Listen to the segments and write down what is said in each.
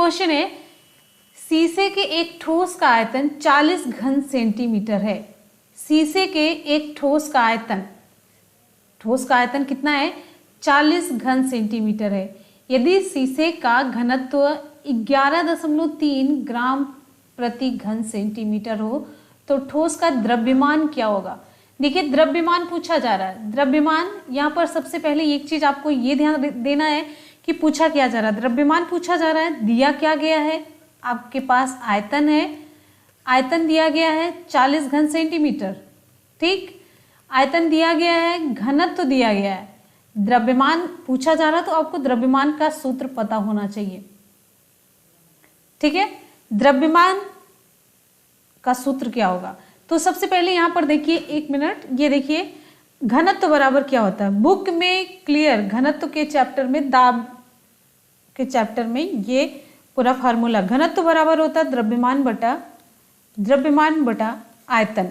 Question है, शीशे के एक ठोस का आयतन 40 घन सेंटीमीटर है। शीशे के एक ठोस का आयतन कितना है? 40 घन सेंटीमीटर है। यदि शीशे का घनत्व 11.3 ग्राम प्रति घन सेंटीमीटर हो तो ठोस का द्रव्यमान क्या होगा? देखिए, द्रव्यमान पूछा जा रहा है। द्रव्यमान यहाँ पर सबसे पहले एक चीज आपको ये ध्यान देना है कि पूछा क्या जा रहा है। द्रव्यमान पूछा जा रहा है, दिया क्या गया है? आपके पास आयतन है, आयतन दिया गया है 40 घन सेंटीमीटर, ठीक। आयतन दिया गया है, घनत्व दिया गया है, द्रव्यमान पूछा जा रहा है, तो आपको द्रव्यमान का सूत्र पता होना चाहिए, ठीक है। द्रव्यमान का सूत्र क्या होगा? तो सबसे पहले यहां पर देखिए, एक मिनट, ये देखिए घनत्व बराबर क्या होता है। बुक में क्लियर घनत्व के चैप्टर में, दाब के चैप्टर में ये पूरा फार्मूला, घनत्व बराबर होता है द्रव्यमान बटा आयतन।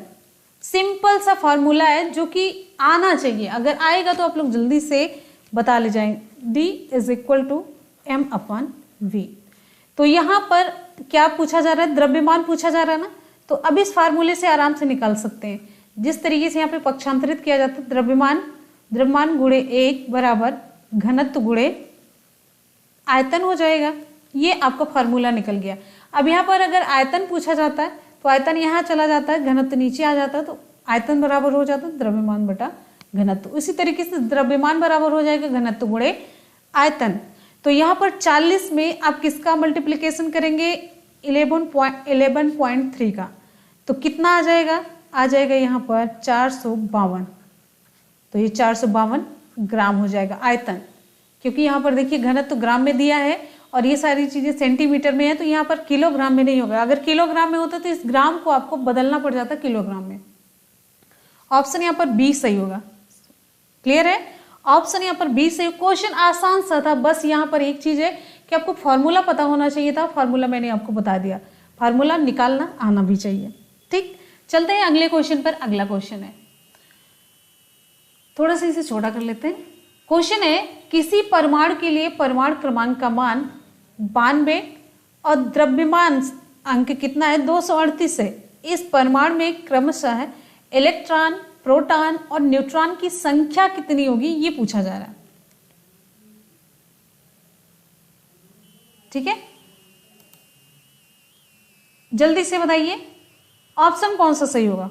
सिंपल सा फार्मूला है जो कि आना चाहिए, अगर आएगा तो आप लोग जल्दी से बता ले जाएंगे। D = m/v। तो यहाँ पर क्या पूछा जा रहा है? द्रव्यमान पूछा जा रहा है ना, तो अब इस फार्मूले से आराम से निकाल सकते हैं। जिस तरीके से यहाँ पे पक्षांतरित किया जाता है, द्रव्यमान गुणे 1 बराबर घनत्व गुणे आयतन हो जाएगा। ये आपका फार्मूला निकल गया। अब यहाँ पर अगर आयतन पूछा जाता है तो आयतन यहाँ चला जाता है, घनत्व नीचे आ जाता है, तो आयतन बराबर हो जाता है द्रव्यमान बटा घनत्व। इसी तरीके से द्रव्यमान बराबर हो जाएगा घनत्व गुणे आयतन। तो यहाँ पर 40 में आप किसका मल्टीप्लिकेशन करेंगे? 11.3 का। तो कितना आ जाएगा? आ जाएगा यहाँ पर 452। तो ये 452 ग्राम हो जाएगा आयतन, क्योंकि यहाँ पर देखिए घनत्व ग्राम में दिया है और ये सारी चीजें सेंटीमीटर में है, तो यहाँ पर किलोग्राम में नहीं होगा। अगर किलोग्राम में होता तो इस ग्राम को आपको बदलना पड़ जाता किलोग्राम में। ऑप्शन यहाँ पर बी सही होगा। क्लियर है? ऑप्शन यहाँ पर बी सही। क्वेश्चन आसान सा था, बस यहाँ पर एक चीज है कि आपको फॉर्मूला पता होना चाहिए था। फॉर्मूला मैंने आपको बता दिया, फॉर्मूला निकालना आना भी चाहिए, ठीक। चलते हैं अगले क्वेश्चन पर। अगला क्वेश्चन है, थोड़ा सा इसे छोटा कर लेते हैं। क्वेश्चन है, किसी परमाणु के लिए परमाणु क्रमांक का मान 92 और द्रव्यमान अंक कितना है? 238 है। इस परमाणु में क्रमशः इलेक्ट्रॉन, प्रोटॉन और न्यूट्रॉन की संख्या कितनी होगी, ये पूछा जा रहा है, ठीक है। जल्दी से बताइए ऑप्शन कौन सा सही होगा।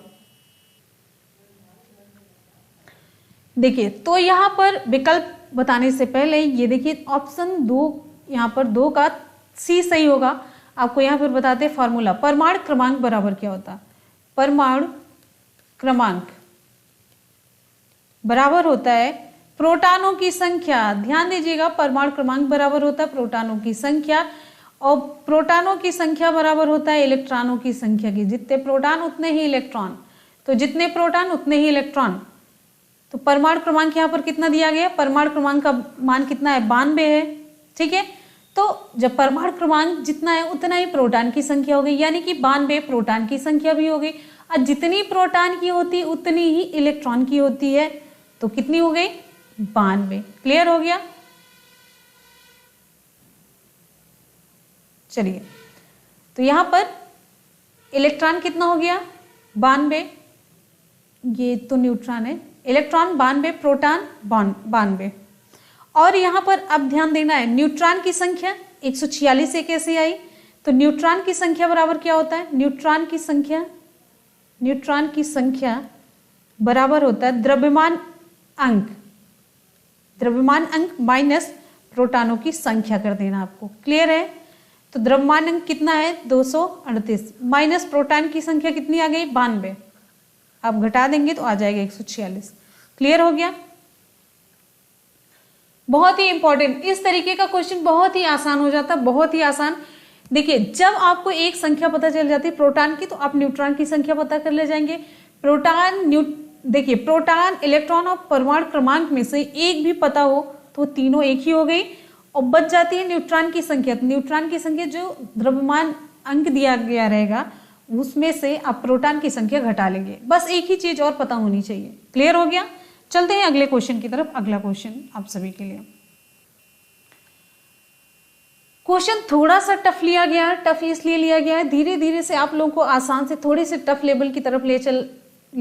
देखिए, तो यहां पर विकल्प बताने से पहले ये देखिए ऑप्शन 2, यहां पर 2 का सी सही होगा। आपको यहां पर बताते हैं फॉर्मूला। परमाणु क्रमांक बराबर क्या होता है? परमाणु क्रमांक बराबर होता है प्रोटॉनों की संख्या। ध्यान दीजिएगा, परमाणु क्रमांक बराबर होता है प्रोटॉनों की संख्या, और प्रोटॉनों की संख्या बराबर होता है इलेक्ट्रॉनों की संख्या की। जितने प्रोटॉन उतने ही इलेक्ट्रॉन, तो जितने प्रोटॉन उतने ही इलेक्ट्रॉन। तो परमाणु क्रमांक यहाँ पर कितना दिया गया? परमाणु क्रमांक का मान कितना है? 92 है, ठीक है। तो जब परमाणु क्रमांक जितना है उतना ही प्रोटॉन की संख्या हो गई, यानी कि 92 प्रोटॉन की संख्या भी हो गई। और जितनी प्रोटॉन की होती उतनी ही इलेक्ट्रॉन की होती है, तो कितनी हो गई? 92। क्लियर हो गया? चलिए, तो यहां पर इलेक्ट्रॉन कितना हो गया? 92। ये तो न्यूट्रॉन है। Electron 92, proton 92। और यहां पर अब ध्यान देना है, न्यूट्रॉन की संख्या 146 से कैसे आई? तो न्यूट्रॉन की संख्या बराबर क्या होता है? न्यूट्रॉन की संख्या बराबर होता है द्रव्यमान अंक माइनस प्रोटॉनों की संख्या कर देना आपको। क्लियर है? तो द्रव्यमान अंक कितना है? 238 माइनस प्रोटॉन की संख्या कितनी आ गई? 92। आप घटा देंगे तो आ जाएगा 146। क्लियर हो गया? बहुत ही इंपॉर्टेंट, इस तरीके का क्वेश्चन बहुत ही आसान हो जाता है, बहुत ही आसान। देखिए, जब आपको एक संख्या पता चल जाती है प्रोटॉन की, तो आप न्यूट्रॉन की संख्या पता कर ले जाएंगे। देखिए, प्रोटॉन, इलेक्ट्रॉन और परमाणु क्रमांक में से एक भी पता हो तो तीनों एक ही हो गई, और बच जाती है न्यूट्रॉन की संख्या। तो न्यूट्रॉन की संख्या जो द्रव्यमान अंक दिया गया रहेगा उसमें से आप प्रोटॉन की संख्या घटा लेंगे। बस एक ही चीज और पता होनी चाहिए। क्लियर हो गया? चलते हैं अगले क्वेश्चन की तरफ। अगला क्वेश्चन आप सभी के लिए, क्वेश्चन थोड़ा सा टफ लिया गया है, टफ इसलिए लिया गया है, धीरे धीरे से आप लोगों को आसान से थोड़े से टफ लेवल की तरफ ले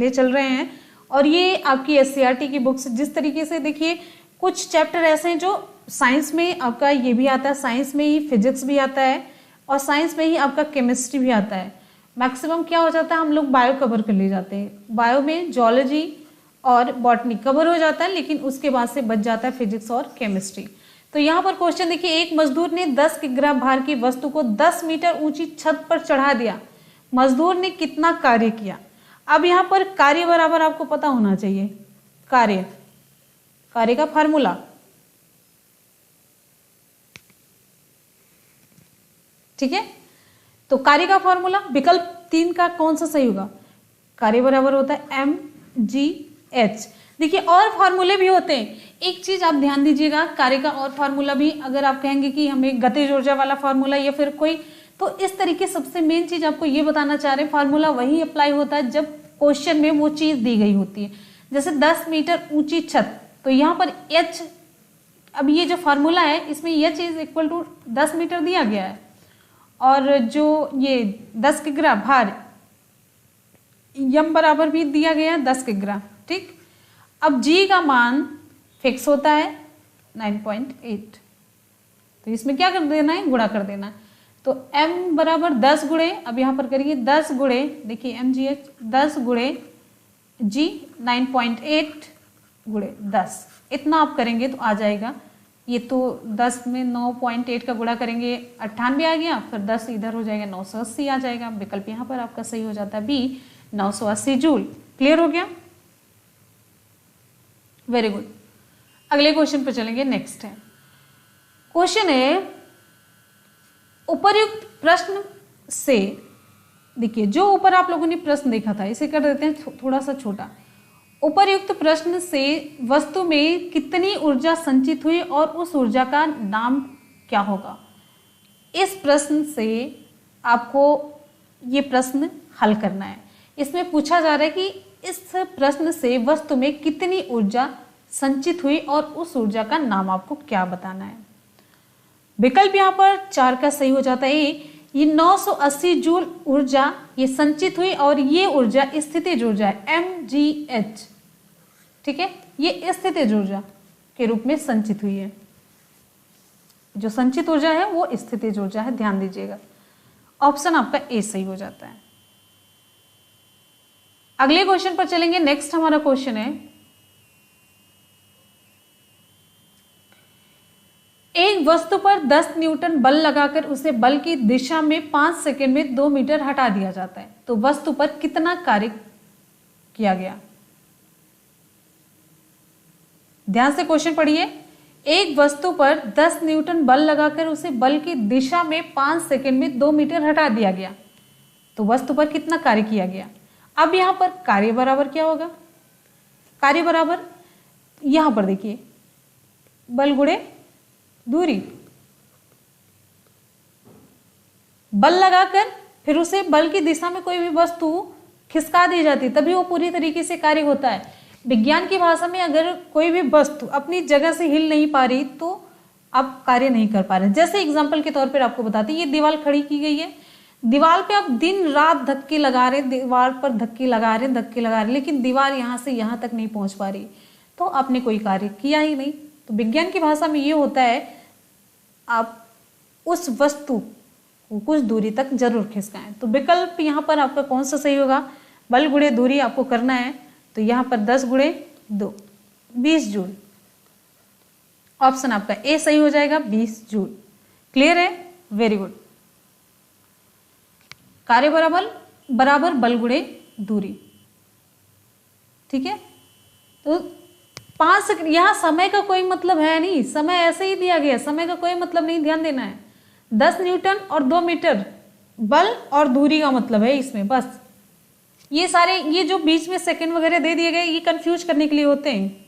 चल रहे हैं। और ये आपकी एससीईआरटी की बुक्स जिस तरीके से, देखिए कुछ चैप्टर ऐसे हैं जो साइंस में आपका ये भी आता है, साइंस में ही फिजिक्स भी आता है और साइंस में ही आपका केमिस्ट्री भी आता है। मैक्सिमम क्या हो जाता है, हम लोग बायो कवर कर ले जाते हैं, बायो में जूलॉजी और बॉटनी कवर हो जाता है, लेकिन उसके बाद से बच जाता है फिजिक्स और केमिस्ट्री। तो यहाँ पर क्वेश्चन देखिए, एक मजदूर ने 10 किग्रा भार की वस्तु को 10 मीटर ऊंची छत पर चढ़ा दिया, मजदूर ने कितना कार्य किया। अब यहाँ पर कार्य बराबर आपको पता होना चाहिए, कार्य का फार्मूला, ठीक है। तो कार्य का फॉर्मूला विकल्प 3 का कौन सा सही होगा, कार्य बराबर होता है mgh। देखिए और फार्मूले भी होते हैं, एक चीज आप ध्यान दीजिएगा, कार्य का और फार्मूला भी, अगर आप कहेंगे कि हमें गतिज ऊर्जा वाला फार्मूला या फिर कोई, तो इस तरीके सबसे मेन चीज आपको ये बताना चाह रहे हैं, फार्मूला वही अप्लाई होता है जब क्वेश्चन में वो चीज दी गई होती है। जैसे 10 मीटर ऊंची छत, तो यहाँ पर h, अब ये जो फार्मूला है इसमें h is equal to 10 metre दिया गया है, और जो ये 10 किग्रा भार यम बराबर भी दिया गया है 10 किग्रा, ठीक। अब g का मान फिक्स होता है 9.8, तो इसमें क्या कर देना है, गुणा कर देना है। तो m बराबर 10 गुणे, अब यहाँ पर करिए 10 गुणे, देखिए mgh 10 गुणे g 9.8 गुणे 10, इतना आप करेंगे तो आ जाएगा। ये तो 10 में 9.8 का गुणा करेंगे 98 आ गया, फिर 10 इधर हो जाएगा 980 आ जाएगा। विकल्प यहाँ पर आपका सही हो जाता है बी, 980 जूल। क्लियर हो गया, वेरी गुड। अगले क्वेश्चन पर चलेंगे, नेक्स्ट है क्वेश्चन है, उपर्युक्त प्रश्न से, देखिए जो ऊपर आप लोगों ने प्रश्न देखा था इसे कर देते हैं थोड़ा सा छोटा। उपर्युक्त प्रश्न से वस्तु में कितनी ऊर्जा संचित हुई और उस ऊर्जा का नाम क्या होगा। इस प्रश्न से आपको ये प्रश्न हल करना है। इसमें पूछा जा रहा है कि इस प्रश्न से वस्तु में कितनी ऊर्जा संचित हुई और उस ऊर्जा का नाम आपको क्या बताना है। विकल्प यहाँ पर 4 का सही हो जाता है। ये 980 जूल ऊर्जा ये संचित हुई और ये ऊर्जा स्थितिज ऊर्जा है mgh, ठीक है, ये स्थितिज ऊर्जा के रूप में संचित हुई है। जो संचित ऊर्जा है वो स्थितिज ऊर्जा है, ध्यान दीजिएगा। ऑप्शन आपका ए सही हो जाता है। अगले क्वेश्चन पर चलेंगे, नेक्स्ट हमारा क्वेश्चन है, एक वस्तु पर 10 न्यूटन बल लगाकर उसे बल की दिशा में 5 सेकंड में 2 मीटर हटा दिया जाता है, तो वस्तु पर कितना कार्य किया गया। ध्यान से क्वेश्चन पढ़िए। एक वस्तु पर 10 न्यूटन बल लगाकर उसे बल की दिशा में 5 सेकंड में 2 मीटर हटा दिया गया, तो वस्तु पर कितना कार्य किया गया। अब यहां पर कार्य बराबर क्या होगा, कार्य बराबर यहां पर देखिए बल गुणे दूरी, बल लगाकर फिर उसे बल की दिशा में कोई भी वस्तु खिसका दी जाती तभी वो पूरी तरीके से कार्य होता है। विज्ञान की भाषा में अगर कोई भी वस्तु अपनी जगह से हिल नहीं पा रही तो आप कार्य नहीं कर पा रहे। जैसे एग्जांपल के तौर पर आपको बताते हैं, ये दीवार खड़ी की गई है, दीवार पे आप दिन रात धक्के लगा रहे, दीवार पर धक्के लगा रहे, लेकिन दीवार यहाँ से यहाँ तक नहीं पहुंच पा रही, तो आपने कोई कार्य किया ही नहीं। तो विज्ञान की भाषा में ये होता है, आप उस वस्तु को कुछ दूरी तक जरूर खिसकाएं। तो विकल्प यहाँ पर आपका कौन सा सही होगा, बल गुणे दूरी आपको करना है, तो यहाँ पर 10 गुणे 2 20 जूल। ऑप्शन आपका ए सही हो जाएगा, 20 जूल। क्लियर है, वेरी गुड। कार्य बराबर बल गुणे दूरी, ठीक है। तो 5 सेकंड, यहाँ समय का कोई मतलब है नहीं, समय ऐसे ही दिया गया, समय का कोई मतलब नहीं, ध्यान देना है। 10 न्यूटन और 2 मीटर बल और दूरी का मतलब है इसमें, बस ये सारे ये जो बीच में सेकंड वगैरह दे दिए गए ये कंफ्यूज करने के लिए होते हैं,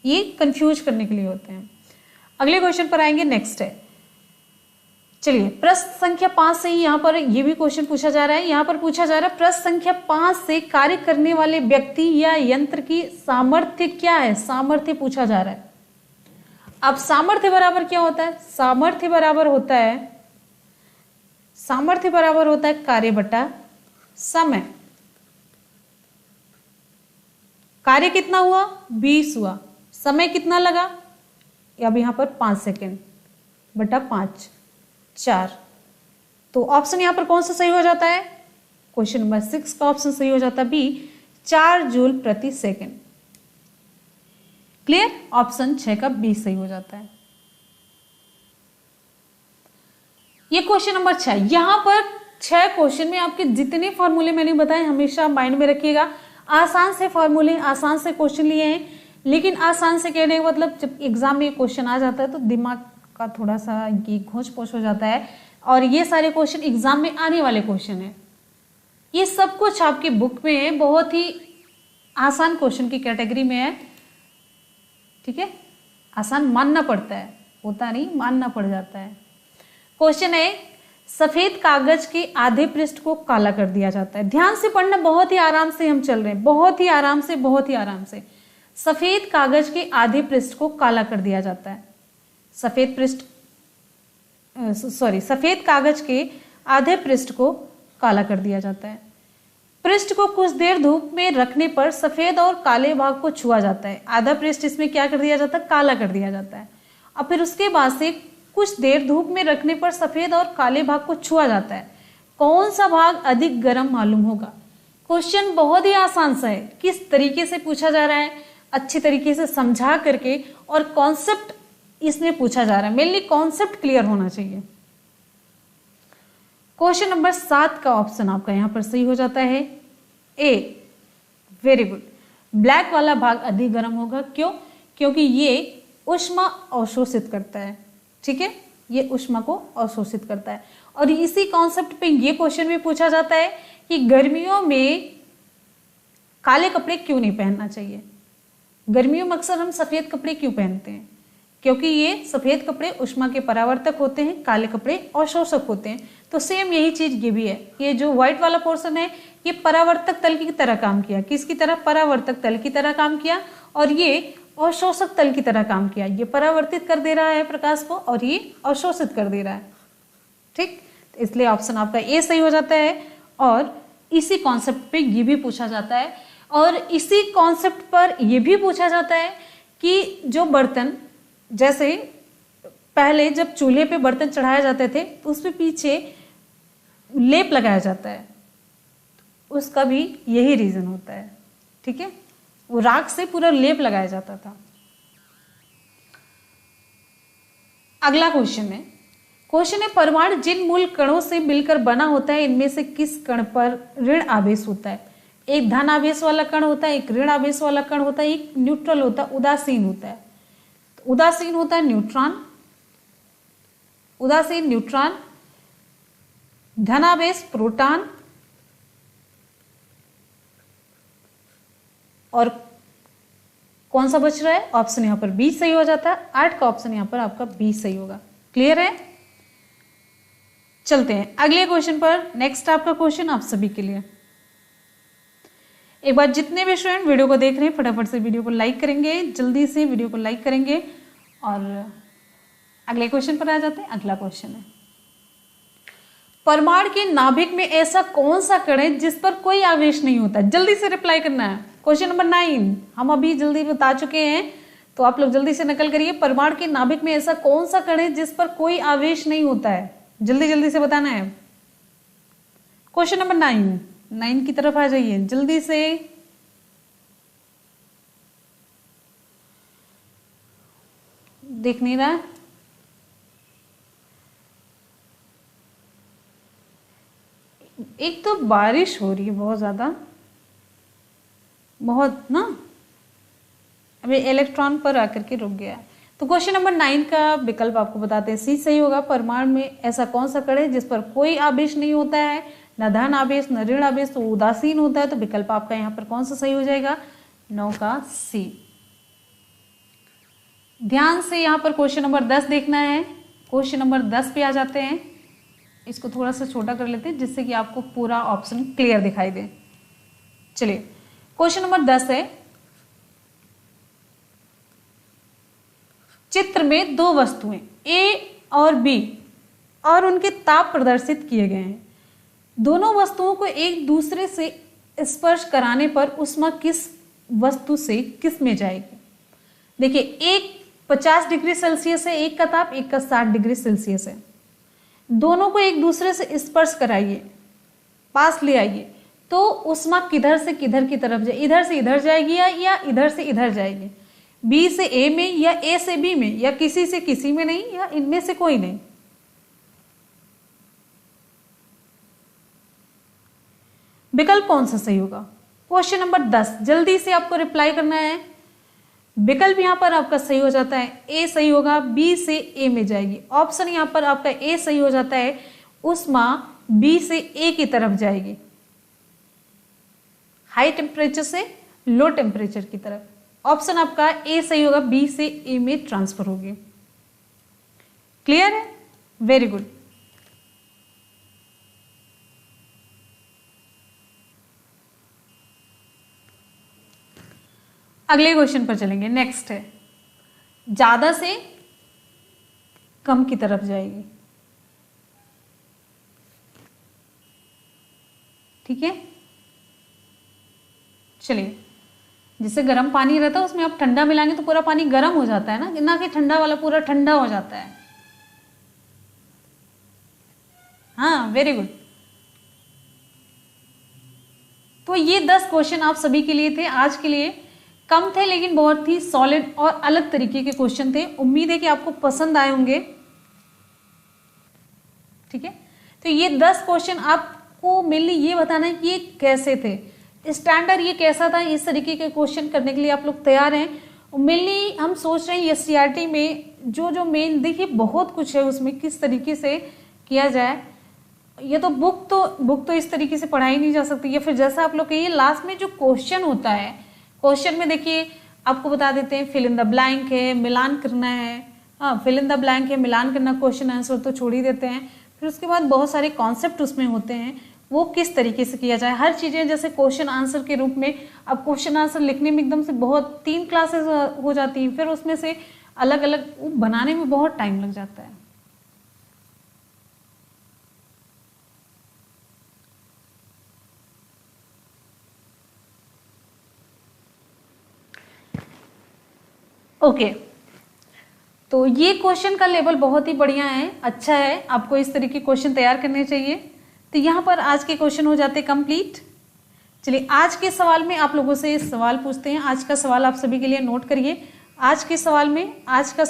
ये कंफ्यूज करने के लिए होते हैं। अगले क्वेश्चन पर आएंगे, नेक्स्ट है, चलिए प्रश्न संख्या 5 से ही यहाँ पर ये भी क्वेश्चन पूछा जा रहा है। यहाँ पर पूछा जा रहा है प्रश्न संख्या 5 से कार्य करने वाले व्यक्ति या यंत्र की सामर्थ्य क्या है, सामर्थ्य पूछा जा रहा है। अब सामर्थ्य बराबर क्या होता है? सामर्थ्य बराबर होता है कार्य बटा समय। कार्य कितना हुआ? 20 हुआ। समय कितना लगा? अब यहां पर 5 सेकेंड बटा 5, 4। तो ऑप्शन यहां पर कौन सा सही हो जाता है? क्वेश्चन नंबर 6 का ऑप्शन सही हो जाता है बी, 4 जूल प्रति सेकेंड। क्लियर? ऑप्शन 6 का बी सही हो जाता है। ये क्वेश्चन नंबर 6। यहां पर 6 क्वेश्चन में आपके जितने फॉर्मूले मैंने बताए हमेशा माइंड में रखिएगा। आसान से फॉर्मूले, आसान से क्वेश्चन लिए हैं, लेकिन आसान से कहने का मतलब जब एग्जाम में क्वेश्चन आ जाता है तो दिमाग का थोड़ा सा ये घोंच पोछ हो जाता है। और ये सारे क्वेश्चन एग्जाम में आने वाले क्वेश्चन है। ये सब कुछ आपकी बुक में है, बहुत ही आसान क्वेश्चन की कैटेगरी में है। ठीक है, आसान मानना पड़ता है, होता नहीं, मानना पड़ जाता है। क्वेश्चन है, सफेद कागज के आधे पृष्ठ को काला कर दिया जाता है। ध्यान से पढ़ना, बहुत ही आराम से हम चल रहे हैं, बहुत ही आराम से, बहुत ही आराम से। सफेद कागज के आधे पृष्ठ को काला कर दिया जाता है। सफेद कागज के आधे पृष्ठ को काला कर दिया जाता है। पृष्ठ को कुछ देर धूप में रखने पर सफेद और काले भाग को छुआ जाता है। आधा पृष्ठ इसमें क्या कर दिया जाता है? काला कर दिया जाता है। और फिर उसके बाद से कुछ देर धूप में रखने पर सफेद और काले भाग को छुआ जाता है। कौन सा भाग अधिक गर्म मालूम होगा? क्वेश्चन बहुत ही आसान सा है। किस तरीके से पूछा जा रहा है, अच्छी तरीके से समझा करके, और कॉन्सेप्ट इसमें पूछा जा रहा है। मेनली कॉन्सेप्ट क्लियर होना चाहिए। क्वेश्चन नंबर 7 का ऑप्शन आपका यहां पर सही हो जाता है ए। Very good. ब्लैक वाला भाग अधिक गर्म होगा। क्यों? क्योंकि ये ऊष्मा अवशोषित करता है। ठीक है, ये ऊष्मा को अवशोषित करता है। और इसी कॉन्सेप्ट पे ये क्वेश्चन भी पूछा जाता है कि गर्मियों में काले कपड़े क्यों नहीं पहनना चाहिए। गर्मियों में अक्सर हम सफेद कपड़े क्यों पहनते हैं? क्योंकि ये सफेद कपड़े ऊष्मा के परावर्तक होते हैं, काले कपड़े अवशोषक होते हैं। तो सेम यही चीज ये भी है। ये जो व्हाइट वाला पोर्शन है ये परावर्तक तल की तरह काम किया। किसकी तरह? परावर्तक तल की तरह काम किया। और ये अवशोषक तल की तरह काम किया। ये परावर्तित कर दे रहा है प्रकाश को और ये अवशोषित कर दे रहा है। ठीक, तो इसलिए ऑप्शन आपका ए सही हो जाता है। और इसी कॉन्सेप्ट पे ये भी पूछा जाता है। और इसी कॉन्सेप्ट पर यह भी पूछा जाता है कि जो बर्तन, जैसे पहले जब चूल्हे पे बर्तन चढ़ाए जाते थे तो उसपे पीछे लेप लगाया जाता है, उसका भी यही रीजन होता है। ठीक है, वो राख से पूरा लेप लगाया जाता था। अगला क्वेश्चन है, परमाणु जिन मूल कणों से मिलकर बना होता है इनमें से किस कण पर ऋण आवेश होता है? एक धन आवेश वाला कण होता है, एक ऋण आवेश वाला कण होता है, एक न्यूट्रल होता है, उदासीन होता है। तो उदासीन होता है न्यूट्रॉन, उदासीन न्यूट्रॉन, धनावेश प्रोटॉन, और कौन सा बच रहा है? ऑप्शन यहां पर बी सही हो जाता है। 8 का ऑप्शन यहां पर आपका बी सही होगा। क्लियर है? चलते हैं अगले क्वेश्चन पर। नेक्स्ट आपका क्वेश्चन आप सभी के लिए, एक बार जितने भी स्टूडेंट वीडियो को देख रहे हैं फटाफट से वीडियो को लाइक करेंगे, जल्दी से वीडियो को लाइक करेंगे। और अगले क्वेश्चन पर आ जाते हैं। अगला क्वेश्चन है, परमाणु के नाभिक में ऐसा कौन सा कण है जिस पर कोई आवेश नहीं होता? जल्दी से रिप्लाई करना है। क्वेश्चन नंबर 9 हम अभी जल्दी बता चुके हैं, तो आप लोग जल्दी से नकल करिए। परमाणु के नाभिक में ऐसा कौन सा कण है जिस पर कोई आवेश नहीं होता है? जल्दी जल्दी से बताना है। क्वेश्चन नंबर 9 की तरफ आ जाइए जल्दी से। देख नहीं रहा? एक तो बारिश हो रही है बहुत ज्यादा, बहुत ना, अभी इलेक्ट्रॉन पर आकर के रुक गया। तो क्वेश्चन नंबर 9 का विकल्प आपको बताते हैं, सी सही होगा। परमाणु में ऐसा कौन सा कण है जिस पर कोई आवेश नहीं होता है, न धन आवेश न ऋण आवेश, तो उदासीन होता है। तो विकल्प आपका यहाँ पर कौन सा सही हो जाएगा? 9 का सी। ध्यान से यहाँ पर क्वेश्चन नंबर 10 देखना है। क्वेश्चन नंबर 10 पे आ जाते हैं। इसको थोड़ा सा छोटा कर लेते हैं जिससे कि आपको पूरा ऑप्शन क्लियर दिखाई दे। चलिए क्वेश्चन नंबर 10 है, चित्र में दो वस्तुएं ए और बी और उनके ताप प्रदर्शित किए गए हैं। दोनों वस्तुओं को एक दूसरे से स्पर्श कराने पर ऊष्मा किस वस्तु से किस में जाएगी। देखिए, एक 50 डिग्री सेल्सियस है एक का ताप, एक का 60 डिग्री सेल्सियस है। दोनों को एक दूसरे से स्पर्श कराइए, पास ले आइए, तो ऊष्मा किधर से किधर की तरफ जाए, इधर से इधर जाएगी या इधर से इधर जाएगी, बी से ए में या ए से बी में या किसी से किसी में नहीं या इनमें से कोई नहीं। विकल्प कौन सा सही होगा? क्वेश्चन नंबर 10, जल्दी से आपको रिप्लाई करना है। विकल्प यहां पर आपका सही हो जाता है, ए सही होगा, बी से ए में जाएगी। ऑप्शन यहां पर आपका ए सही हो जाता है, ऊष्मा बी से ए की तरफ जाएगी, हाई टेम्परेचर से लो टेम्परेचर की तरफ। ऑप्शन आपका ए सही होगा, बी से ए में ट्रांसफर होगी। क्लियर है? Very good. अगले क्वेश्चन पर चलेंगे। नेक्स्ट है, ज्यादा से कम की तरफ जाएगी। ठीक है, चलिए, जिससे गर्म पानी रहता है उसमें आप ठंडा मिलाएंगे तो पूरा पानी गर्म हो जाता है ना कि ठंडा वाला पूरा ठंडा हो जाता है। हाँ, वेरी गुड। तो ये 10 क्वेश्चन आप सभी के लिए थे। आज के लिए कम थे लेकिन बहुत ही सॉलिड और अलग तरीके के क्वेश्चन थे। उम्मीद है कि आपको पसंद आए होंगे। ठीक है, तो ये 10 क्वेश्चन आपको मेनली ये बताना है कि ये कैसे थे, स्टैंडर्ड ये कैसा था। इस तरीके के क्वेश्चन करने के लिए आप लोग तैयार हैं। मेनली हम सोच रहे हैं एससीईआरटी में जो मेन, देखिए बहुत कुछ है उसमें, किस तरीके से किया जाए। ये तो बुक तो इस तरीके से पढ़ाई नहीं जा सकती, या फिर जैसा आप लोग कहिए लास्ट में जो क्वेश्चन होता है, क्वेश्चन में देखिए आपको बता देते हैं फिल इन द ब्लैंक है, मिलान करना है। हाँ, फिल इन द ब्लैंक है, मिलान करना, क्वेश्चन आंसर तो छोड़ ही देते हैं। फिर उसके बाद बहुत सारे कॉन्सेप्ट उसमें होते हैं, वो किस तरीके से किया जाए। हर चीज़ें जैसे क्वेश्चन आंसर के रूप में, अब क्वेश्चन आंसर लिखने में एकदम से बहुत 3 क्लासेस हो जाती हैं, फिर उसमें से अलग अलग बनाने में बहुत टाइम लग जाता है। ओके, तो ये क्वेश्चन का लेवल बहुत ही बढ़िया है, अच्छा है। आपको इस तरीके के क्वेश्चन तैयार करने चाहिए। तो यहाँ पर आज के क्वेश्चन हो जाते कंप्लीट। चलिए, आज के सवाल में आप लोगों से सवाल पूछते हैं। आज का सवाल आप सभी के लिए नोट करिए। आज के सवाल में, आज का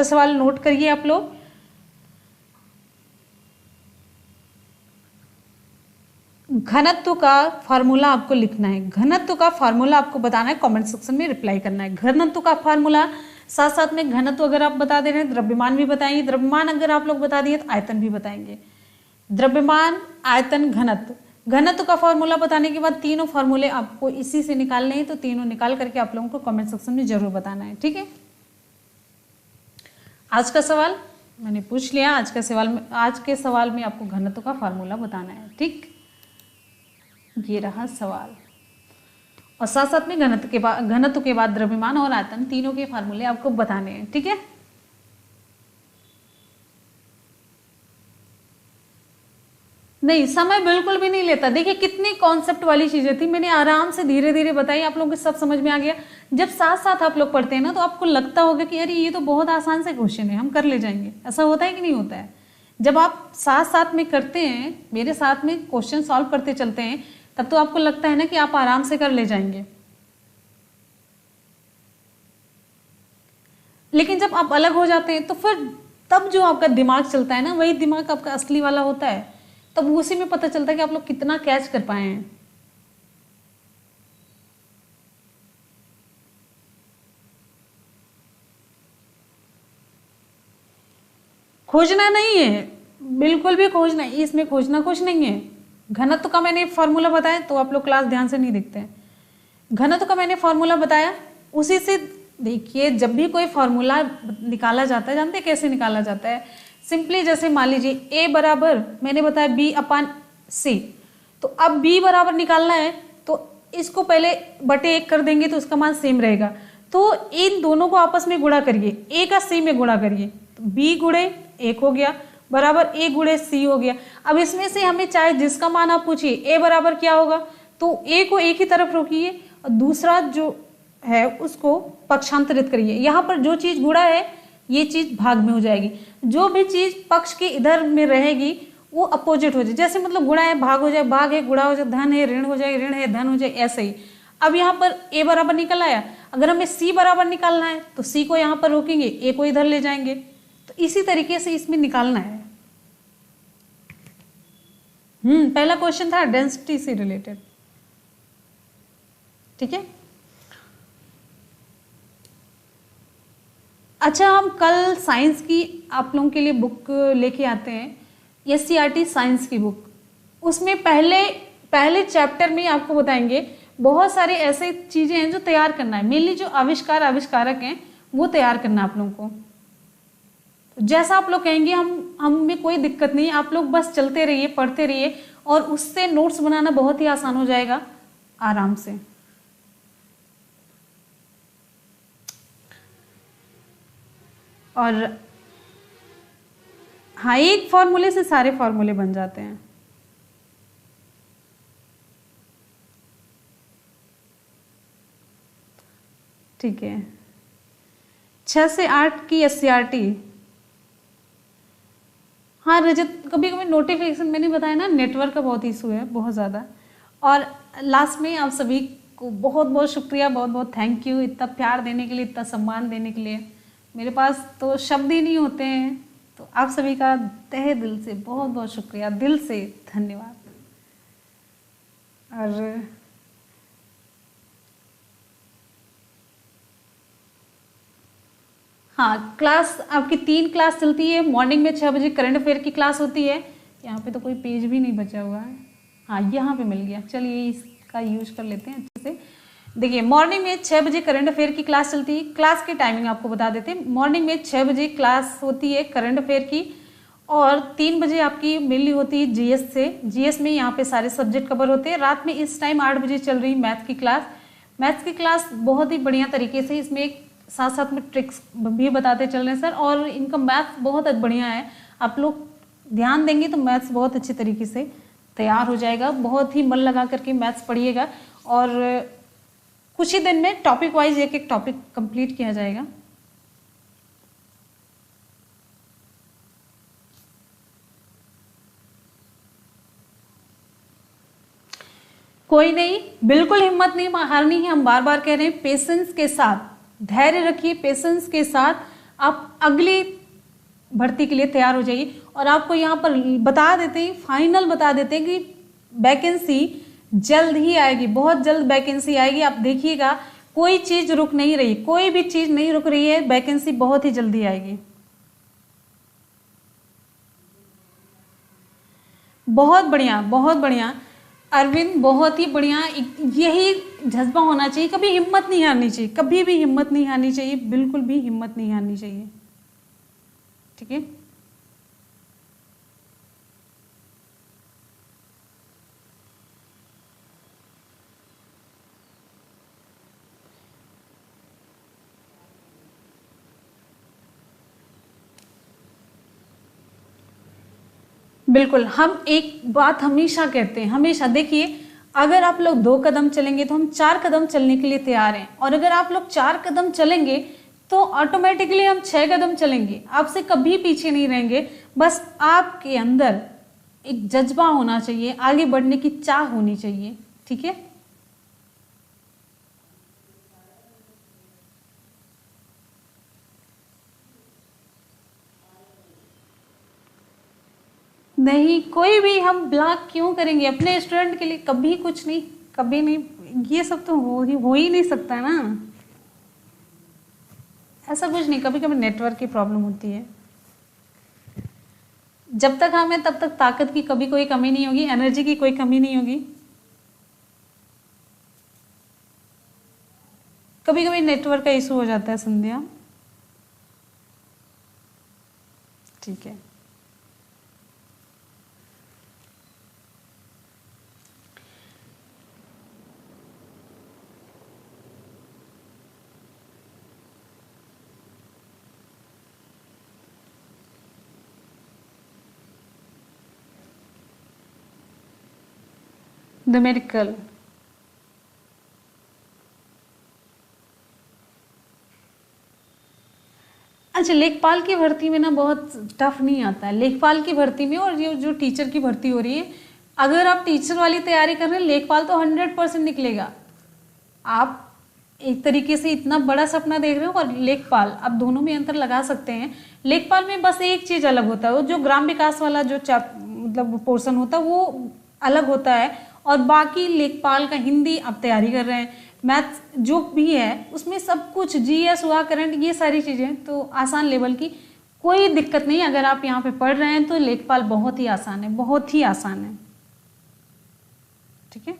सवाल नोट करिए आप लोग। घनत्व का फॉर्मूला आपको लिखना है, घनत्व का फॉर्मूला आपको बताना है, कमेंट सेक्शन में रिप्लाई करना है। घनत्व का फॉर्मूला, साथ साथ में घनत्व अगर आप बता दे रहे हैं, द्रव्यमान भी बताएंगे। द्रव्यमान अगर आप लोग बता दिए तो आयतन भी बताएंगे। द्रव्यमान, आयतन, घनत्व। घनत्व का फॉर्मूला बताने के बाद तीनों फॉर्मूले आपको इसी से निकालने हैं, तो तीनों निकाल करके आप लोगों को कमेंट सेक्शन में जरूर बताना है। ठीक है, आज का सवाल मैंने पूछ लिया। आज के सवाल में आपको घनत्व का फॉर्मूला बताना है। ठीक, ये रहा सवाल। और साथ साथ में घनत्व के बाद द्रव्यमान और आयतन, तीनों के फार्मूले आपको बताने हैं। ठीक है, नहीं समय बिल्कुल भी नहीं लेता। देखिए कितनी कॉन्सेप्ट वाली चीजें थी, मैंने आराम से धीरे धीरे बताई, आप लोगों को सब समझ में आ गया। जब साथ साथ आप लोग पढ़ते हैं ना, तो आपको लगता होगा कि अरे ये तो बहुत आसान से क्वेश्चन है, हम कर ले जाएंगे। ऐसा होता है कि नहीं होता है? जब आप साथ साथ में करते हैं, मेरे साथ में क्वेश्चन सॉल्व करते चलते हैं, तब तो आपको लगता है ना कि आप आराम से कर ले जाएंगे। लेकिन जब आप अलग हो जाते हैं तो फिर तब जो आपका दिमाग चलता है ना, वही दिमाग आपका असली वाला होता है। तब उसी में पता चलता है कि आप लोग कितना कैच कर पाए हैं। खोजना नहीं है, बिल्कुल भी खोजना, इसमें खोजना कुछ नहीं है। घनत्व का मैंने फॉर्मूला बताया, तो आप लोग क्लास ध्यान से नहीं देखते हैं। घनत्व का मैंने फॉर्मूला बताया, उसी से देखिए जब भी कोई फॉर्मूला निकाला जाता है, जानते हैं कैसे निकाला जाता है? सिंपली जैसे मान लीजिए A बराबर मैंने बताया B/C, तो अब B बराबर निकालना है इसको पहले बटे 1 कर देंगे तो उसका मान सेम रहेगा। तो इन दोनों को आपस में गुणा करिए, a का c में गुणा करिए, तो b गुणे 1 हो गया बराबर a गुणे c हो गया। अब इसमें से हमें चाहे जिसका मान आप पूछिए a बराबर क्या होगा, तो a को एक ही तरफ रोकिए और दूसरा जो है उसको पक्षांतरित करिए। यहाँ पर जो चीज गुणा है ये चीज भाग में हो जाएगी, जो भी चीज पक्ष के इधर में रहेगी वो अपोजिट हो जाए। जैसे मतलब गुणा है भाग हो जाए, भाग है गुणा हो जाए, धन है ऋण हो जाए, ऋण है धन हो जाए, ऐसे ही। अब यहाँ पर a बराबर निकल आया, अगर हमें c बराबर निकालना है तो c को यहाँ पर रोकेंगे, a को इधर ले जाएंगे, तो इसी तरीके से इसमें निकालना है। पहला क्वेश्चन था डेंसिटी से रिलेटेड, ठीक है। अच्छा, हम कल साइंस की आप लोगों के लिए बुक लेके आते हैं, SCERT साइंस की बुक। उसमें पहले चैप्टर में आपको बताएंगे बहुत सारे ऐसे चीजें हैं जो तैयार करना है, मेनली जो आविष्कारक हैं वो तैयार करना है आप लोगों को। जैसा आप लोग कहेंगे हम में कोई दिक्कत नहीं, आप लोग बस चलते रहिए, पढ़ते रहिए और उससे नोट्स बनाना बहुत ही आसान हो जाएगा आराम से। और हाँ, एक फॉर्मूले से सारे फॉर्मूले बन जाते हैं। ठीक है, 6 से 8 की SCERT। हाँ रजत, कभी कभी नोटिफिकेशन मैंने बताया ना, नेटवर्क का बहुत इशू है बहुत ज़्यादा। और लास्ट में आप सभी को बहुत बहुत शुक्रिया, बहुत बहुत थैंक यू, इतना प्यार देने के लिए, इतना सम्मान देने के लिए। मेरे पास तो शब्द ही नहीं होते हैं, तो आप सभी का तहे दिल से बहुत बहुत शुक्रिया, दिल से धन्यवाद। और हाँ, क्लास आपकी 3 क्लास चलती है। मॉर्निंग में 6 बजे करंट अफेयर की क्लास होती है। यहाँ पे तो कोई पेज भी नहीं बचा हुआ है, हाँ यहाँ पे मिल गया, चलिए इसका यूज कर लेते हैं अच्छे से। देखिए, मॉर्निंग में 6 बजे करंट अफेयर की क्लास चलती है। क्लास की टाइमिंग आपको बता देते हैं। मॉर्निंग में 6 बजे क्लास होती है करंट अफेयर की, और 3 बजे आपकी मेनली होती है GS से। GS में यहाँ पे सारे सब्जेक्ट कवर होते हैं। रात में इस टाइम 8 बजे चल रही मैथ की क्लास। मैथ्स की क्लास बहुत ही बढ़िया तरीके से, इसमें एक साथ साथ में ट्रिक्स भी बताते चल रहे हैं सर, और इनका मैथ्स बहुत बढ़िया है। आप लोग ध्यान देंगे तो मैथ्स बहुत अच्छे तरीके से तैयार हो जाएगा। बहुत ही मन लगा करके मैथ्स पढ़िएगा, और कुछ ही दिन में टॉपिक वाइज एक एक टॉपिक कंप्लीट किया जाएगा। कोई नहीं, बिल्कुल हिम्मत नहीं हारनी है। हम बार बार कह रहे हैं, पेशेंस के साथ, धैर्य रखिए, पेशेंस के साथ आप अगली भर्ती के लिए तैयार हो जाइए। और आपको यहाँ पर बता देते हैं, फाइनल बता देते हैं कि वैकेंसी जल्द ही आएगी, बहुत जल्द वैकेंसी आएगी। आप देखिएगा, कोई चीज रुक नहीं रही, कोई भी चीज नहीं रुक रही है, वैकेंसी बहुत ही जल्दी आएगी। बहुत बढ़िया, बहुत बढ़िया अरविंद, बहुत ही बढ़िया। यही जज्बा होना चाहिए, कभी हिम्मत नहीं हारनी चाहिए, कभी भी हिम्मत नहीं हारनी चाहिए, बिल्कुल भी हिम्मत नहीं हारनी चाहिए, ठीक है। बिल्कुल, हम एक बात हमेशा कहते हैं, हमेशा देखिए, अगर आप लोग 2 कदम चलेंगे तो हम 4 कदम चलने के लिए तैयार हैं, और अगर आप लोग 4 कदम चलेंगे तो ऑटोमेटिकली हम 6 कदम चलेंगे। आपसे कभी पीछे नहीं रहेंगे। बस आपके अंदर एक जज्बा होना चाहिए, आगे बढ़ने की चाह होनी चाहिए, ठीक है। नहीं, कोई भी हम ब्लॉक क्यों करेंगे अपने स्टूडेंट के लिए? कभी कुछ नहीं, कभी नहीं, ये सब तो हो ही नहीं सकता ना, ऐसा कुछ नहीं। कभी कभी नेटवर्क की प्रॉब्लम होती है। जब तक हमें तब तक ताकत की कभी कोई कमी नहीं होगी, एनर्जी की कोई कमी नहीं होगी। कभी कभी नेटवर्क का इशू हो जाता है संध्या, ठीक है। The medical. अच्छा, लेखपाल की भर्ती में ना बहुत टफ नहीं आता है लेखपाल की भर्ती में, और ये जो टीचर की भर्ती हो रही है, अगर आप टीचर वाली तैयारी कर रहे हैं, लेखपाल तो 100% निकलेगा। आप एक तरीके से इतना बड़ा सपना देख रहे हो, और लेखपाल, आप दोनों में अंतर लगा सकते हैं। लेखपाल में बस एक चीज अलग होता है, वो जो ग्राम विकास वाला जो मतलब पोर्शन होता है वो अलग होता है, और बाकी लेखपाल का हिंदी आप तैयारी कर रहे हैं, मैथ्स जो भी है उसमें सब कुछ, जीएस हुआ, करंट, ये सारी चीजें तो आसान लेवल की, कोई दिक्कत नहीं। अगर आप यहाँ पे पढ़ रहे हैं तो लेखपाल बहुत ही आसान है, बहुत ही आसान है। ठीक है,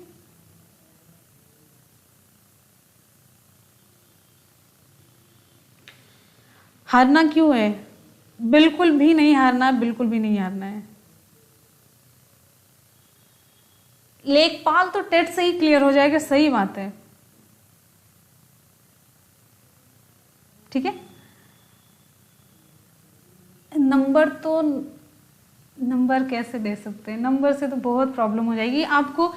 हारना क्यों है? बिल्कुल भी नहीं हारना, बिल्कुल भी नहीं हारना है। लेखपाल तो टेट से ही क्लियर हो जाएगा, सही बात है। ठीक है, नंबर कैसे दे सकते हैं? नंबर से तो बहुत प्रॉब्लम हो जाएगी आपको।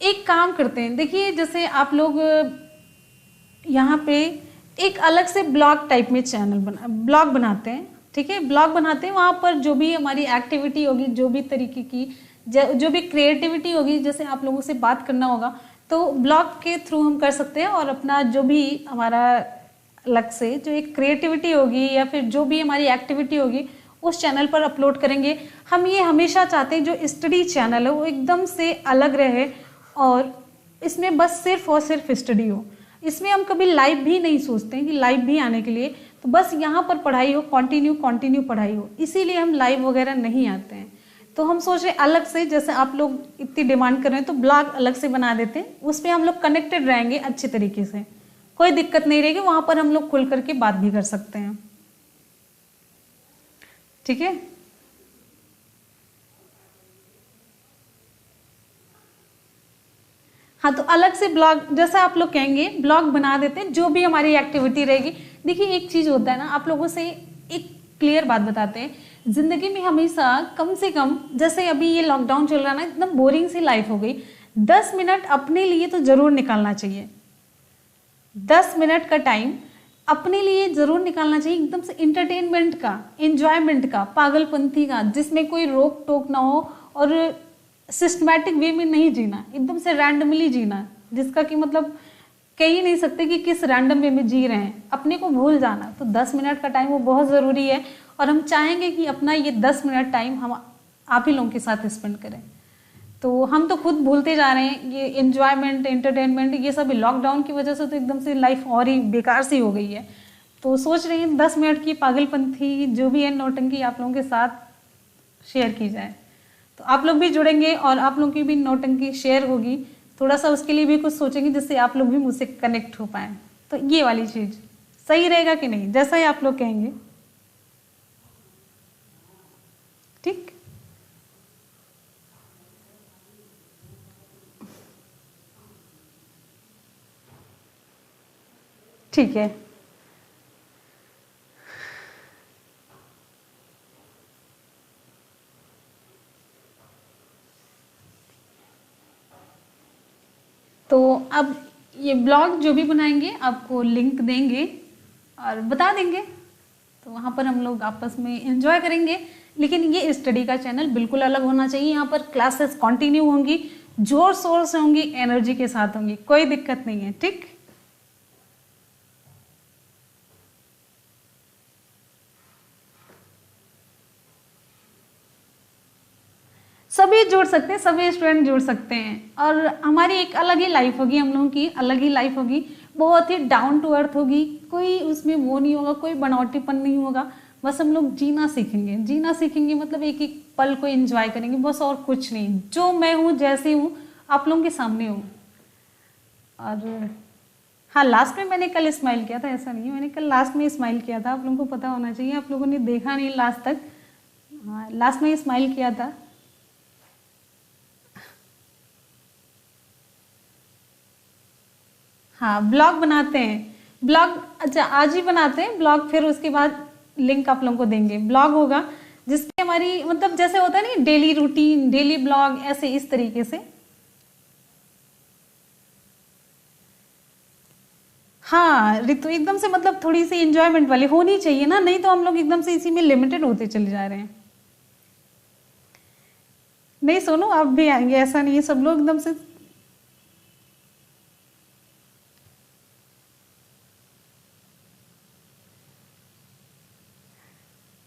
एक काम करते हैं, देखिए जैसे आप लोग यहाँ पे एक अलग से ब्लॉग टाइप में ब्लॉग बनाते हैं। ठीक है, ब्लॉग बनाते हैं, वहाँ पर जो भी हमारी एक्टिविटी होगी, जो भी तरीके की जो भी क्रिएटिविटी होगी, जैसे आप लोगों से बात करना होगा तो ब्लॉग के थ्रू हम कर सकते हैं, और अपना जो भी हमारा अलग से जो एक क्रिएटिविटी होगी या फिर जो भी हमारी एक्टिविटी होगी उस चैनल पर अपलोड करेंगे। हम ये हमेशा चाहते हैं जो स्टडी चैनल है वो एकदम से अलग रहे, और इसमें बस सिर्फ और सिर्फ स्टडी हो। इसमें हम कभी लाइव भी नहीं सोचते हैं कि लाइव भी आने के लिए, तो बस यहाँ पर पढ़ाई हो, कंटिन्यू पढ़ाई हो, इसीलिए हम लाइव वगैरह नहीं आते हैं। तो हम सोच रहे अलग से, जैसे आप लोग इतनी डिमांड कर रहे हैं तो ब्लॉग अलग से बना देते हैं, उसमें हम लोग कनेक्टेड रहेंगे अच्छे तरीके से, कोई दिक्कत नहीं रहेगी, वहां पर हम लोग खुल करके बात भी कर सकते हैं। ठीक है, हाँ, तो अलग से ब्लॉग, जैसा आप लोग कहेंगे ब्लॉग बना देते हैं, जो भी हमारी एक्टिविटी रहेगी। देखिए एक चीज होता है ना, आप लोगों से एक क्लियर बात बताते हैं, जिंदगी में हमेशा कम से कम, जैसे अभी ये लॉकडाउन चल रहा है ना, एकदम बोरिंग सी लाइफ हो गई, 10 मिनट अपने लिए तो जरूर निकालना चाहिए। 10 मिनट का टाइम अपने लिए जरूर निकालना चाहिए, एकदम से इंटरटेनमेंट का, एंजॉयमेंट का, पागलपंथी का, जिसमें कोई रोक टोक ना हो, और सिस्टमैटिक वे में नहीं जीना, एकदम से रैंडमली जीना, जिसका कि मतलब कह ही नहीं सकते कि किस रैंडम वे में जी रहे हैं, अपने को भूल जाना। तो 10 मिनट का टाइम वो बहुत ज़रूरी है, और हम चाहेंगे कि अपना ये 10 मिनट टाइम हम आप ही लोगों के साथ स्पेंड करें। तो हम तो खुद भूलते जा रहे हैं, ये एंजॉयमेंट, एंटरटेनमेंट, ये सब लॉकडाउन की वजह से तो एकदम से लाइफ और ही बेकार सी हो गई है। तो सोच रहे हैं 10 मिनट की पागलपंथी जो भी है, नौटंकी, आप लोगों के साथ शेयर की जाए, तो आप लोग भी जुड़ेंगे और आप लोगों की भी नौटंकी शेयर होगी। थोड़ा सा उसके लिए भी कुछ सोचेंगे जिससे आप लोग भी मुझसे कनेक्ट हो पाए। तो ये वाली चीज सही रहेगा कि नहीं, जैसा ही आप लोग कहेंगे। ठीक, ठीक है। तो अब ये ब्लॉग जो भी बनाएंगे आपको लिंक देंगे और बता देंगे, तो वहाँ पर हम लोग आपस में एंजॉय करेंगे। लेकिन ये स्टडी का चैनल बिल्कुल अलग होना चाहिए, यहाँ पर क्लासेस कंटिन्यू होंगी, जोर शोर से होंगी, एनर्जी के साथ होंगी, कोई दिक्कत नहीं है। ठीक, सभी जुड़ सकते हैं, सभी स्टूडेंट जुड़ सकते हैं, और हमारी एक अलग ही लाइफ होगी, हम लोगों की अलग ही लाइफ होगी, बहुत ही डाउन टू अर्थ होगी, कोई उसमें वो नहीं होगा, कोई बनावटीपन नहीं होगा। बस हम लोग जीना सीखेंगे, जीना सीखेंगे मतलब एक एक पल को एंजॉय करेंगे, बस, और कुछ नहीं। जो मैं हूँ, जैसे हूँ, आप लोगों के सामने हूँ। और हाँ, लास्ट में मैंने कल स्माइल किया था, ऐसा नहीं है, मैंने कल लास्ट में स्माइल किया था, आप लोगों को पता होना चाहिए, आप लोगों ने देखा नहीं लास्ट तक। हाँ, लास्ट में स्माइल किया था। हाँ, ब्लॉग बनाते हैं, ब्लॉग, अच्छा आज ही बनाते हैं ब्लॉग, फिर उसके बाद लिंक आप लोगों को देंगे। ब्लॉग होगा जिसमें हमारी मतलब जैसे होता है ना डेली रूटीन, डेली ब्लॉग, ऐसे इस तरीके से हाँ ऋतु, एकदम से मतलब थोड़ी सी एंजॉयमेंट वाली होनी चाहिए ना, नहीं तो हम लोग एकदम से इसी में लिमिटेड होते चले जा रहे हैं। नहीं सोनू, आप भी आएंगे, ऐसा नहीं है सब लोग एकदम से।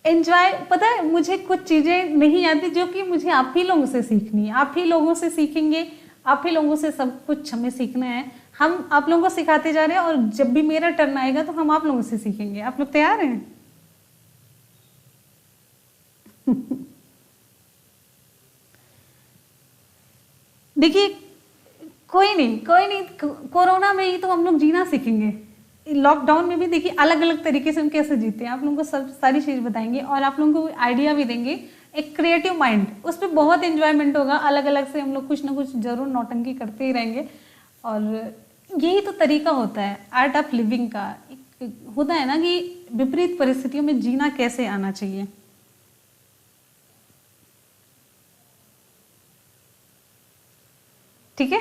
एंजॉय, पता है मुझे कुछ चीजें नहीं आती जो कि मुझे आप ही लोगों से सीखनी है, आप ही लोगों से सीखेंगे, आप ही लोगों से सब कुछ हमें सीखना है। हम आप लोगों को सिखाते जा रहे हैं और जब भी मेरा टर्न आएगा तो हम आप लोगों से सीखेंगे। आप लोग तैयार हैं? देखिए, कोई नहीं कोई नहीं, कोरोना में ही तो हम लोग जीना सीखेंगे। लॉकडाउन में भी देखिए अलग अलग तरीके से हम कैसे जीते हैं, आप लोगों को सब सारी चीज बताएंगे और आप लोगों को आइडिया भी देंगे। एक क्रिएटिव माइंड, उस पर बहुत एंजॉयमेंट होगा, अलग अलग से हम लोग कुछ ना कुछ जरूर नौटंकी करते ही रहेंगे। और यही तो तरीका होता है आर्ट ऑफ लिविंग का। एक होता है ना कि विपरीत परिस्थितियों में जीना कैसे आना चाहिए। ठीक है,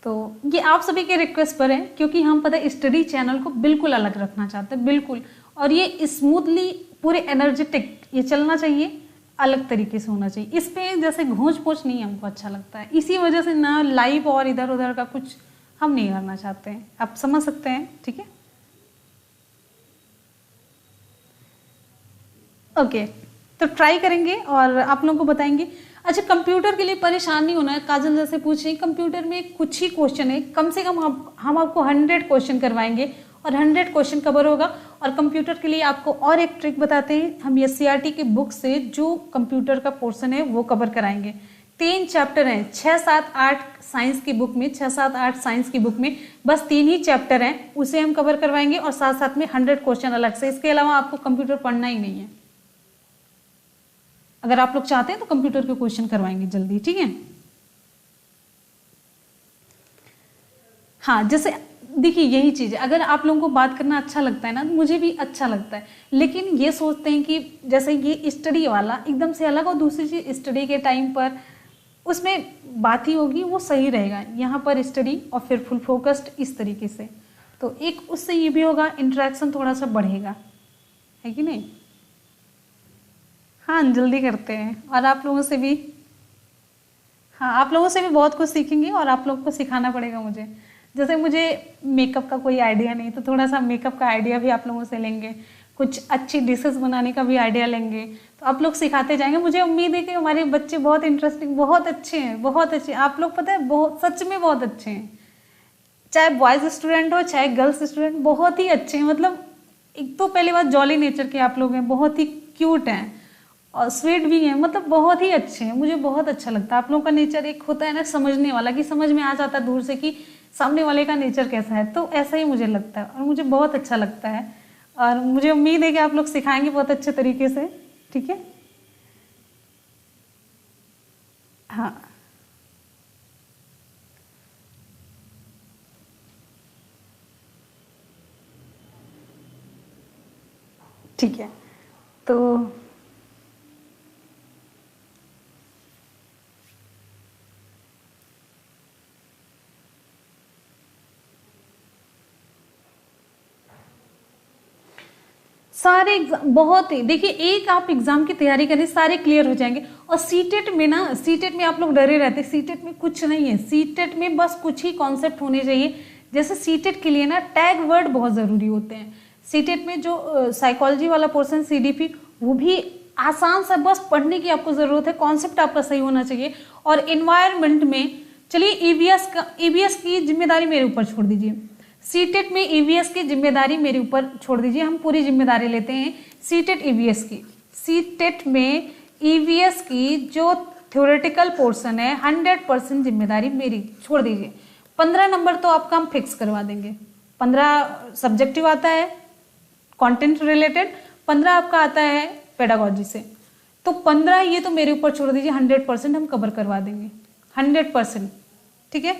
तो ये आप सभी के रिक्वेस्ट पर है, क्योंकि हम पता है स्टडी चैनल को बिल्कुल अलग रखना चाहते हैं, बिल्कुल। और ये स्मूथली पूरे एनर्जेटिक ये चलना चाहिए, अलग तरीके से होना चाहिए। इस पे जैसे घोंच पोच नहीं हमको अच्छा लगता है, इसी वजह से ना लाइव और इधर उधर का कुछ हम नहीं करना चाहते हैं, आप समझ सकते हैं। ठीक है, ओके, तो ट्राई करेंगे और आप लोगों को बताएंगे। अच्छा, कंप्यूटर के लिए परेशान नहीं होना है। काजल जैसे पूछ रही, कंप्यूटर में कुछ ही क्वेश्चन है, कम से कम हम आपको 100 क्वेश्चन करवाएंगे और 100 क्वेश्चन कवर होगा। और कंप्यूटर के लिए आपको और एक ट्रिक बताते हैं, हम एससीईआरटी के बुक से जो कंप्यूटर का पोर्शन है वो कवर कराएंगे। 3 चैप्टर हैं, 6, 7, 8 साइंस की बुक में, 6, 7, 8 साइंस की बुक में बस 3 ही चैप्टर हैं, उसे हम कवर करवाएंगे और साथ साथ में 100 क्वेश्चन अलग से। इसके अलावा आपको कंप्यूटर पढ़ना ही नहीं है। अगर आप लोग चाहते हैं तो कंप्यूटर के क्वेश्चन करवाएंगे जल्दी। ठीक है, हाँ, जैसे देखिए यही चीज है, अगर आप लोगों को बात करना अच्छा लगता है ना, मुझे भी अच्छा लगता है, लेकिन ये सोचते हैं कि जैसे ये स्टडी वाला एकदम से अलग और दूसरी चीज स्टडी के टाइम पर उसमें बात ही होगी, वो सही रहेगा। यहाँ पर स्टडी और फिर फुल फोकस्ड इस तरीके से, तो एक उससे ये भी होगा, इंटरेक्शन थोड़ा सा बढ़ेगा, है कि नहीं। हाँ, जल्दी करते हैं और आप लोगों से भी, हाँ आप लोगों से भी बहुत कुछ सीखेंगे और आप लोगों को सिखाना पड़ेगा मुझे। जैसे मुझे मेकअप का कोई आइडिया नहीं, तो थोड़ा सा मेकअप का आइडिया भी आप लोगों से लेंगे, कुछ अच्छी डिशेस बनाने का भी आइडिया लेंगे, तो आप लोग सिखाते जाएंगे। मुझे उम्मीद है कि हमारे बच्चे बहुत इंटरेस्टिंग, बहुत अच्छे हैं, बहुत अच्छे। आप लोग पता है बहुत, सच में बहुत अच्छे हैं, चाहे बॉयज स्टूडेंट हो चाहे गर्ल्स स्टूडेंट, बहुत ही अच्छे हैं। मतलब एक तो पहली बात जॉली नेचर के आप लोग हैं, बहुत ही क्यूट हैं और स्वीट भी हैं, मतलब बहुत ही अच्छे हैं। मुझे बहुत अच्छा लगता है आप लोगों का नेचर, एक होता है ना समझने वाला, कि समझ में आ जाता है दूर से कि सामने वाले का नेचर कैसा है, तो ऐसा ही मुझे लगता है और मुझे बहुत अच्छा लगता है। और मुझे उम्मीद है कि आप लोग सिखाएंगे बहुत अच्छे तरीके से। ठीक है, हाँ ठीक है, तो सारे एग्जाम बहुत ही, देखिए एक आप एग्जाम की तैयारी करें सारे क्लियर हो जाएंगे। और सीटेट में ना, सीटेट में आप लोग डरे रहते, सीटेट में कुछ नहीं है, सीटेट में बस कुछ ही कॉन्सेप्ट होने चाहिए। जैसे सीटेट के लिए ना टैग वर्ड बहुत जरूरी होते हैं। सीटेट में जो साइकोलॉजी वाला पोर्शन सीडीपी, वो भी आसान सा, बस पढ़ने की आपको जरूरत है, कॉन्सेप्ट आपका सही होना चाहिए। और इन्वायरमेंट में, चलिए ईवीएस की जिम्मेदारी मेरे ऊपर छोड़ दीजिए, सीटेट में ईवीएस की जिम्मेदारी मेरे ऊपर छोड़ दीजिए, हम पूरी जिम्मेदारी लेते हैं सीटेट ईवीएस की। सीटेट में ईवीएस की जो थ्योरेटिकल पोर्शन है 100% जिम्मेदारी मेरी, छोड़ दीजिए। 15 नंबर तो आपका हम फिक्स करवा देंगे। 15 सब्जेक्टिव आता है कंटेंट रिलेटेड, 15 आपका आता है पेडागोजी से, तो 15 ये तो मेरे ऊपर छोड़ दीजिए, 100% हम कवर करवा देंगे, 100%। ठीक है,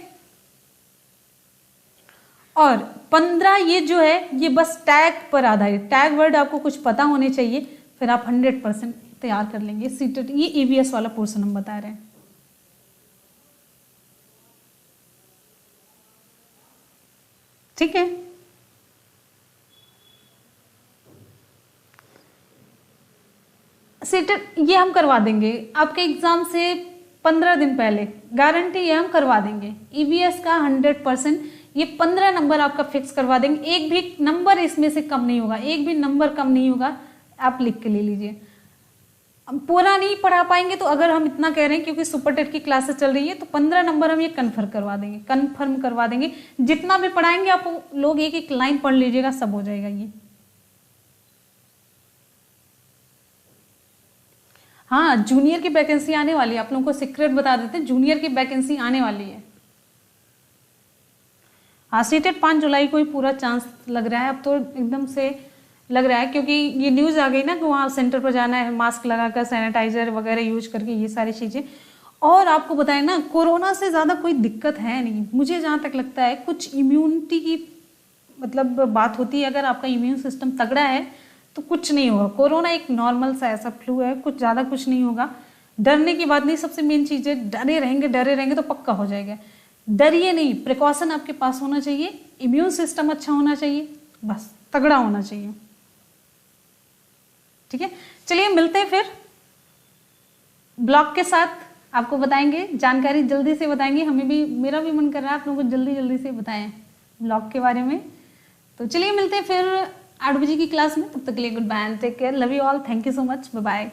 और 15 ये जो है ये बस टैग पर आधारित, टैग वर्ड आपको कुछ पता होने चाहिए, फिर आप 100% तैयार कर लेंगे सीटेट। ये ईवीएस वाला पोर्शन हम बता रहे हैं। ठीक है, सीटेट ये हम करवा देंगे आपके एग्जाम से 15 दिन पहले, गारंटी ये हम करवा देंगे। ईवीएस का 100% ये 15 नंबर आपका फिक्स करवा देंगे, एक भी नंबर इसमें से कम नहीं होगा, एक भी नंबर कम नहीं होगा, आप लिख के ले लीजिए। पूरा नहीं पढ़ा पाएंगे तो अगर हम इतना कह रहे हैं क्योंकि सुपर टेट की क्लासेस चल रही है तो 15 नंबर हम ये कन्फर्म करवा देंगे। जितना भी पढ़ाएंगे आप लोग एक एक लाइन पढ़ लीजिएगा, सब हो जाएगा ये। हाँ, जूनियर की वैकेंसी आने वाली है, आप लोगों को सीक्रेट बता देते हैं, जूनियर की वैकेंसी आने वाली है। हाँ, सीटेट 5 जुलाई को ही पूरा चांस लग रहा है, अब तो एकदम से लग रहा है क्योंकि ये न्यूज़ आ गई ना कि वहाँ सेंटर पर जाना है मास्क लगाकर, सैनिटाइजर वगैरह यूज करके, ये सारी चीज़ें। और आपको बताएं ना, कोरोना से ज़्यादा कोई दिक्कत है नहीं, मुझे जहाँ तक लगता है। कुछ इम्यूनिटी की मतलब बात होती है, अगर आपका इम्यून सिस्टम तगड़ा है तो कुछ नहीं होगा। कोरोना एक नॉर्मल सा ऐसा फ्लू है, कुछ ज़्यादा कुछ नहीं होगा, डरने की बात नहीं। सबसे मेन चीज़ है डरे रहेंगे तो पक्का हो जाएगा। डरिए नहीं, प्रिकॉशन आपके पास होना चाहिए, इम्यून सिस्टम अच्छा होना चाहिए, बस तगड़ा होना चाहिए। ठीक है, चलिए मिलते हैं फिर ब्लॉग के साथ, आपको बताएंगे जानकारी जल्दी से बताएंगे। हमें भी, मेरा भी मन कर रहा है आप लोगों को जल्दी से बताएं ब्लॉग के बारे में। तो चलिए मिलते हैं फिर 8 बजे की क्लास में, तब तक के लिए good bye and take care, love you all, thank you so much, bye bye.